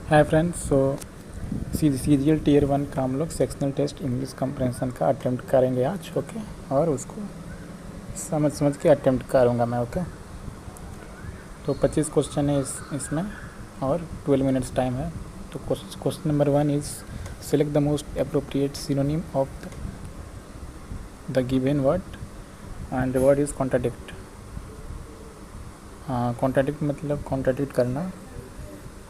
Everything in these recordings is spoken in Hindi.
Hi friends. सीजीएल टीयर 1 का हम लोग सेक्शनल टेस्ट इंग्लिश कंप्रेंशन का अटेम्प्ट करेंगे आज। ओके, और उसको समझ के अटेम्प्ट करूँगा मैं। ओके, तो 25 क्वेश्चन है इसमें और 12 मिनट्स टाइम है। तो question number 1 is select the most appropriate synonym of the given word and the word is contradict. Contradict मतलब कॉन्ट्राडिक्ट करना है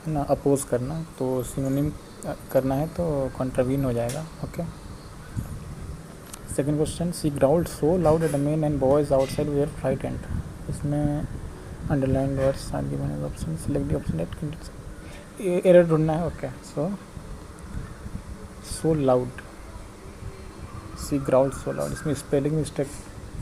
ना, अपोज करना। तो सिनोनिम करना है तो कॉन्ट्रावीन हो जाएगा। Okay, second question, she growled so loud the men and boys outside were frightened. इसमें underline words are given as option, select the option that error ढूंढना है। Okay, so loud, she growled so loud, इसमें स्पेलिंग मिस्टेक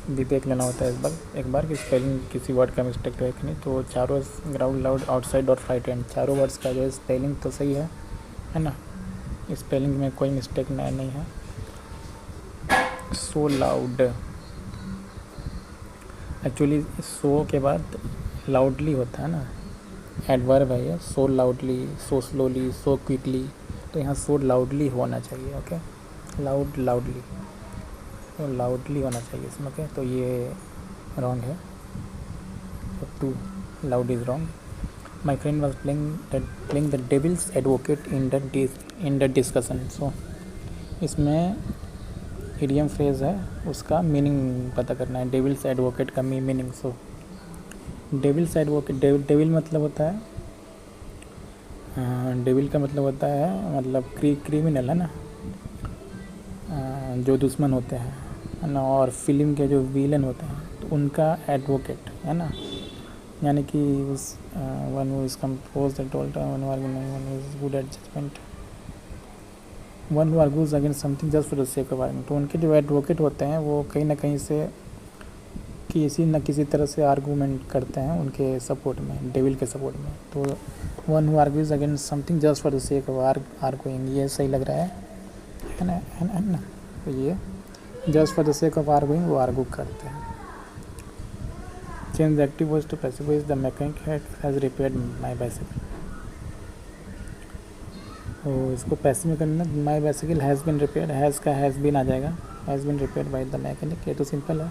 भी देख लेना होता है एक बार कि स्पेलिंग किसी वर्ड का मिस्टेक है कि नहीं। तो चारों ग्राउंड लाउड आउटसाइड और फ्राइटेंड चारों वर्ड्स का जो है स्पेलिंग तो सही है ना, स्पेलिंग में कोई मिस्टेक नहीं है। सो लाउड, एक्चुअली सो के बाद लाउडली होता है ना, एडवर्ब है ये। So loudly, so slowly, so quickly, तो यहाँ सो लाउडली होना चाहिए। ओके, लाउडली तो लाउडली होना चाहिए इसमें। ओके, तो ये रॉन्ग है। तो 2 loud is wrong. My friend was playing the devil's advocate in the discussion. So इसमें इडियम फ्रेज है, उसका मीनिंग पता करना है। डेविल्स एडवोकेट का meaning. So devil's advocate, devil मतलब होता है, डेविल का मतलब होता है मतलब क्रिमिनल है ना, जो दुश्मन होते हैं है ना, और फिल्म के जो विलन होते हैं तो उनका एडवोकेट है ना, यानी कि उस one who is compose that all time one is good at judgement, one who argues against something just for the sake of argument. तो उनके जो एडवोकेट होते हैं वो कहीं ना कहीं से किसी न किसी तरह से आर्गूमेंट करते हैं उनके सपोर्ट में, डेविल के सपोर्ट में। तो one who argues against something just for the sake of arguing, ये सही लग रहा है ना। तो ये just for the sake of arguing वो आर्गू करते हैं। Change the active voice to passive voice, the mechanic has repaired my bicycle. तो इसको पैसिव में करना, my bicycle has been repaired, has का हैज़ बिन आ जाएगा, has been repaired by the mechanic. ये तो सिंपल है।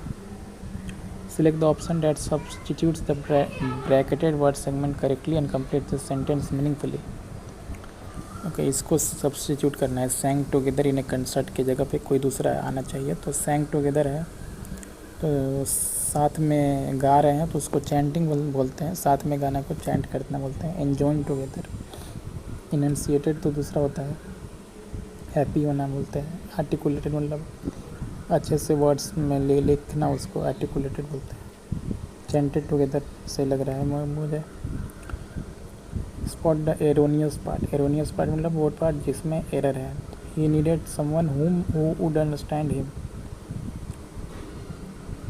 Select the option that substitutes the bracketed word segment correctly and complete the sentence meaningfully. Okay, इसको सब्स्टिट्यूट करना है। सैंग टुगेदर इन ए कंसर्ट की जगह पे कोई दूसरा आना चाहिए। तो सैंग टुगेदर है तो साथ में गा रहे हैं तो उसको चैंटिंग बोलते हैं, साथ में गाना को चैंट करना बोलते हैं। एन्जॉइंग टुगेदर, इनन्सिएटेड तो दूसरा होता है, हैप्पी होना बोलते हैं। आर्टिकुलेटेड मतलब अच्छे से वर्ड्स में लिखना, उसको आर्टिकुलेटेड बोलते हैं। चैंटेड टुगेदर सही लग रहा है मुझे। Spot the erroneous part, erroneous part मतलब वो पार्ट जिसमें एरर है। He needed someone who would understand him,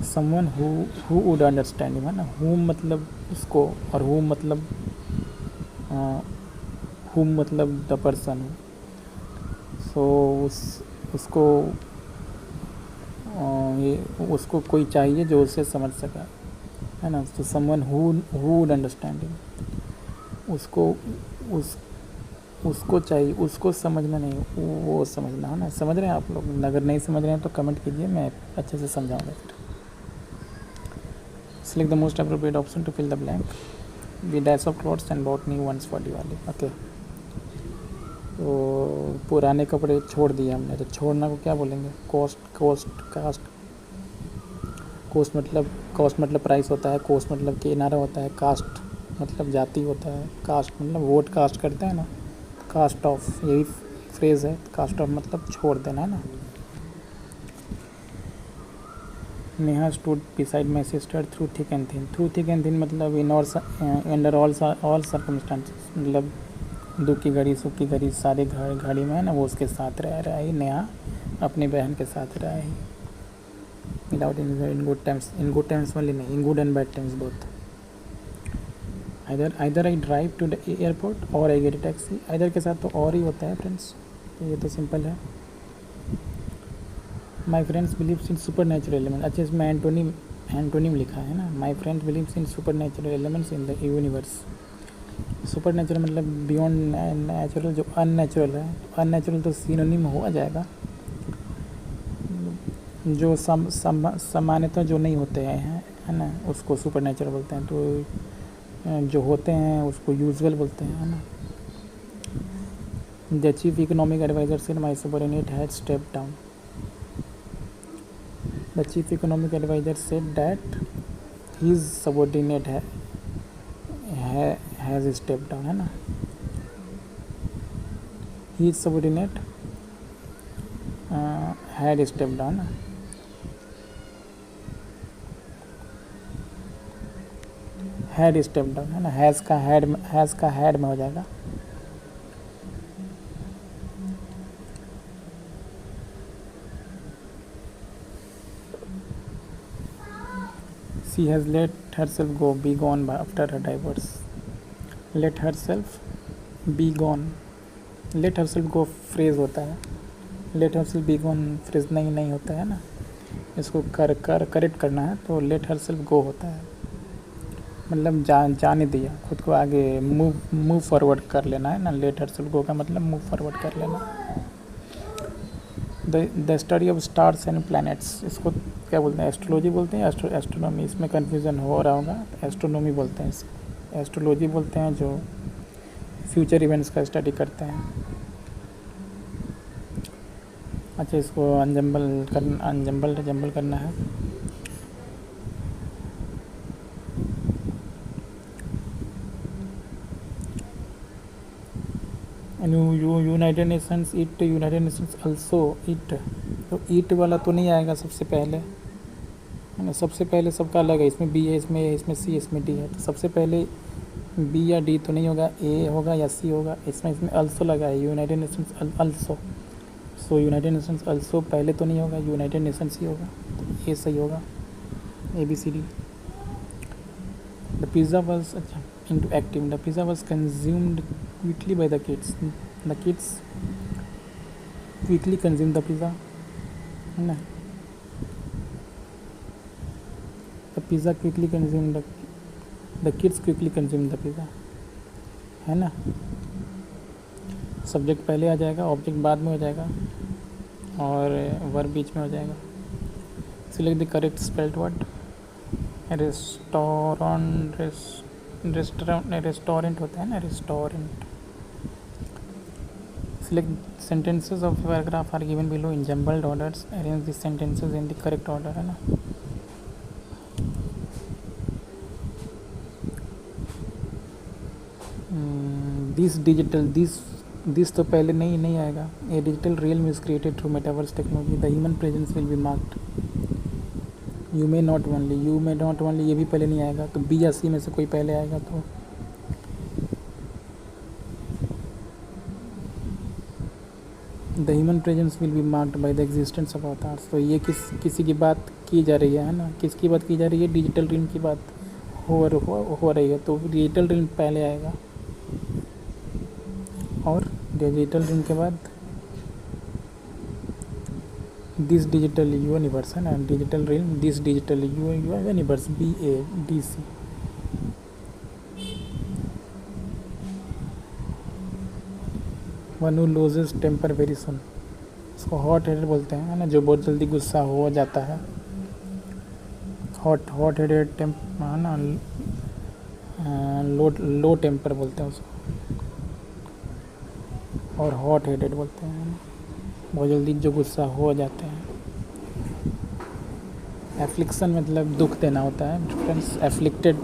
someone who would understand him है ना। हुम मतलब उसको, और हुम मतलब द पर्सन। सो उसको उसको कोई चाहिए जो उसे समझ सका है ना। तो someone who would understand him, उसको चाहिए, उसको समझना नहीं, वो समझना है ना। समझ रहे हैं आप लोग? अगर नहीं समझ रहे हैं तो कमेंट कीजिए, मैं अच्छे से समझाऊंगा फिर। Select the most appropriate option to fill the blank, we dash of clothes and bought new ones for Diwali. Okay, तो पुराने कपड़े छोड़ दिए हमने, तो छोड़ना को क्या बोलेंगे? कॉस्ट मतलब प्राइस होता है, कॉस्ट मतलब किनारा होता है, कास्ट मतलब जाति होता है, कास्ट मतलब वोट कास्ट करते हैं ना, कास्ट ऑफ यही फ्रेज़ है। कास्ट ऑफ मतलब छोड़ देना है ना। Neha stood beside my sister through thick and thin, through thick and thin मतलब इन और अंडर ऑल सर्कमस्टांसेस, मतलब दुख की घड़ी सुख की घड़ी सारे घड़ी में है ना, वो उसके साथ रह रहा है। नेहा अपनी बहन के साथ रहा है विदाउट इन गुड टाइम्स वाली नहीं, in good and bad times both. either I drive to the airport और I get a taxi, either के साथ तो और ही होता है फ्रेंड्स, तो ये तो सिंपल है। My friends believes in super natural element, अच्छा इसमें एंटोनिम लिखा है ना। My friends believes in super natural elements in the universe, super natural मतलब बियॉन्ड नेचुरल, जो अननेचुरल है, अननेचुरल तो सिनोनिम हो जाएगा, जो सामान्यतः जो नहीं होते हैं, है ना, उसको सुपर नेचुरल बोलते हैं। तो जो होते हैं उसको यूजुअल बोलते हैं, है ना। The chief economic adviser said my subordinate had stepped down. The chief economic adviser said that his subordinate has stepped down, है ना। His subordinate had stepped down, है ना। हैड स्टेप डाउन, है ना। हैज़ का हैड में हो जाएगा। She has let her self go be gone after her diverse. Let her self be gone, let her self go phrase होता है, let her self be gone phrase नहीं होता है ना। इसको करेक्ट करना है तो लेट हर सेल्फ गो होता है, मतलब जाने दिया, खुद को आगे मूव फॉरवर्ड कर लेना है ना। लेट हर सेल्फ गो का मतलब मूव फॉरवर्ड कर लेना। The study of stars and planets, इसको क्या बोलते हैं, एस्ट्रोलॉजी बोलते हैं, एस्ट्रोनॉमी। इसमें कन्फ्यूज़न हो रहा होगा, एस्ट्रोनॉमी बोलते हैं इसको। एस्ट्रोलॉजी बोलते हैं जो फ्यूचर इवेंट्स का स्टडी करते हैं। अच्छा, इसको अनजम्बल करना है। United Nations it, United Nations also it, तो ईट वाला तो नहीं आएगा सबसे पहले, है ना। सबसे पहले सबका अलग है, इसमें बी है, इसमें सी, इसमें डी है, तो सबसे पहले बी या डी तो नहीं होगा, ए होगा या सी होगा। इसमें अल्सो लगा है, यूनाइटेड नेशंस अल्सो, सो यूनाइटेड नेशंस अल्सो पहले तो नहीं होगा, यूनाइटेड नेशंस ही होगा, तो ए सही होगा, ABCD। The pizza was into active, the pizza was consumed quickly by the kids, the kids quickly consumed the pizza, है ना। the pizza quickly consumed the kids quickly consumed the pizza, है ना। सब्जेक्ट पहले आ जाएगा, ऑब्जेक्ट बाद में हो जाएगा, और वर्ब बीच में हो जाएगा। Select the correct spelled word. Restaurant होता है ना, restaurant. Select sentences of paragraph are given below in jumbled orders, arrange the sentences in the correct order, है ना। दिस तो पहले नहीं आएगा। A digital realm is created through metaverse technology, the human presence will be marked. You may not only, ये भी पहले नहीं आएगा, तो बी या सी में से कोई पहले आएगा। तो the human presence will be marked by the existence of avatars, तो ये किसी की बात की जा रही है ना। किसकी बात की जा रही है, डिजिटल रियल्म की बात हो रही है, तो डिजिटल रियल्म पहले आएगा, और डिजिटल रियल्म के बाद दिस डिजिटल यूनिवर्स, है ना। Digital realm, this digital universe, BADC। One who loses temper very soon, इसको हॉट हेडेड बोलते हैं, है ना, जो बहुत जल्दी गुस्सा हो जाता है। हॉट हेडेड है ना, लो टेम्पर बोलते हैं उसको, और हॉट हेडेड बोलते हैं, बहुत जल्दी जो गुस्सा हो जाते हैं। एफ्लिक्शन मतलब दुख देना होता है friends, afflicted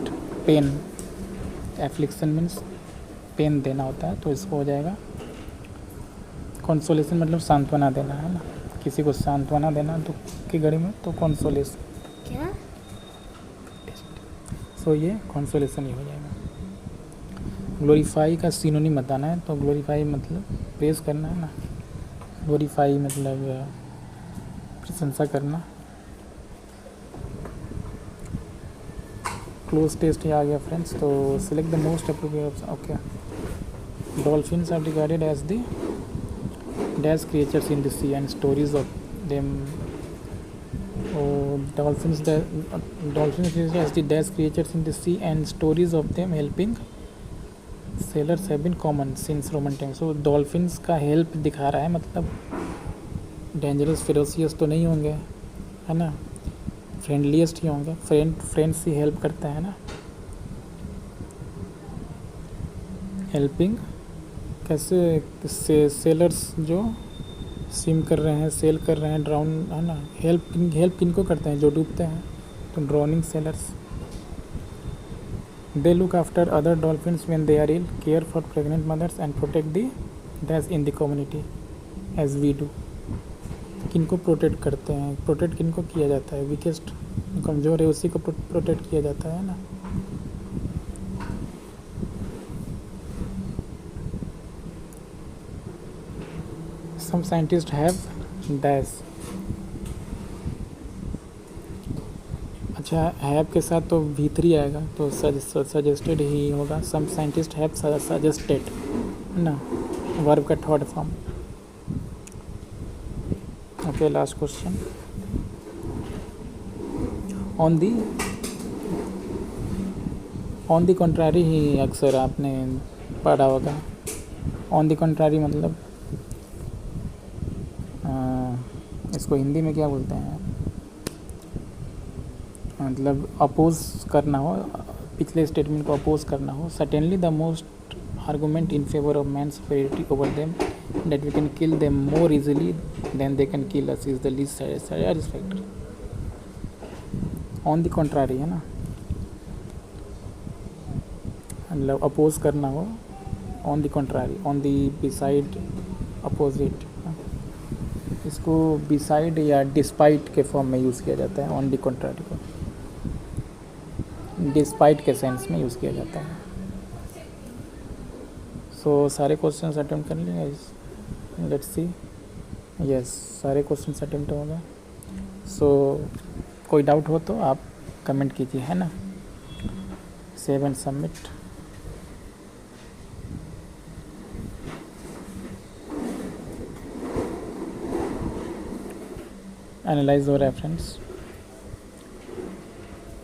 pain, affliction means pain देना होता है, तो इसको हो जाएगा। कंसोलेशन मतलब सांत्वना देना, है ना, किसी को सांत्वना देना दुख की घड़ी में, तो कंसोलेशन क्या, सो ये कंसोलेशन ही हो जाएगा। ग्लोरीफाई का सिनोनिम बताना है, तो ग्लोरीफाई मतलब प्रेज करना, है ना। ग्लोरीफाई मतलब प्रशंसा करना। क्लोज टेस्ट ही आ गया फ्रेंड्स, तो select the most appropriate option. Okay, dolphins are regarded as the dash creatures in the sea and stories of them. Dolphins as the dash creatures in the sea and stories of them helping sailors have been common since Roman times. So dolphins का हेल्प दिखा रहा है, मतलब डेंजरस फेरोसियस तो नहीं होंगे, है ना, फ्रेंडलीस्ट ही होंगे, फ्रेंड्स ही हेल्प करते हैं ना। हेल्पिंग कैसे, सेलर्स जो स्विम कर रहे हैं, सेल कर रहे हैं, ड्राउन, है ना, हेल्प किनको करते हैं, जो डूबते हैं, तो drowning sailors. They look after other dolphins when they are ill, care for pregnant mothers and protect the dash in the community as we do. किनको प्रोटेक्ट करते हैं, प्रोटेक्ट किनको किया जाता है, वीकेस्ट, कमज़ोर है उसी को प्रोटेक्ट किया जाता है ना। सम साइंटिस्ट हैव डैश, अच्छा हैव के साथ तो V3 आएगा, तो सजेस्टेड ही होगा। सम साइंटिस्ट हैव सजेस्टेड, है ना, वर्ब का third form. Okay, last question. On the contrary ही अक्सर आपने पढ़ा होगा। ऑन दी कंट्रारी मतलब इसको हिंदी में क्या बोलते हैं, मतलब अपोज करना हो, पिछले स्टेटमेंट को अपोज करना हो। Certainly the most argument in favour of man superiority over them that we can kill them more easily than they can kill us is the least satisfactory. On the contrary, है ना, मतलब अपोज करना हो, on the contrary, on the beside, opposite. इसको बिसाइड या डिस्पाइट के फॉर्म में यूज़ किया जाता है, ऑन द कंट्रारी को डिस्पाइट के सेंस में यूज़ किया जाता है। सो सारे क्वेश्चन अटेम्प्ट कर लेंगे, लेट्स सी। यस, सारे क्वेश्चन अटेम्प्ट हो गए। सो कोई डाउट हो तो आप कमेंट कीजिए, है ना। Save and submit. एनालाइज हो रहा है फ्रेंड्स।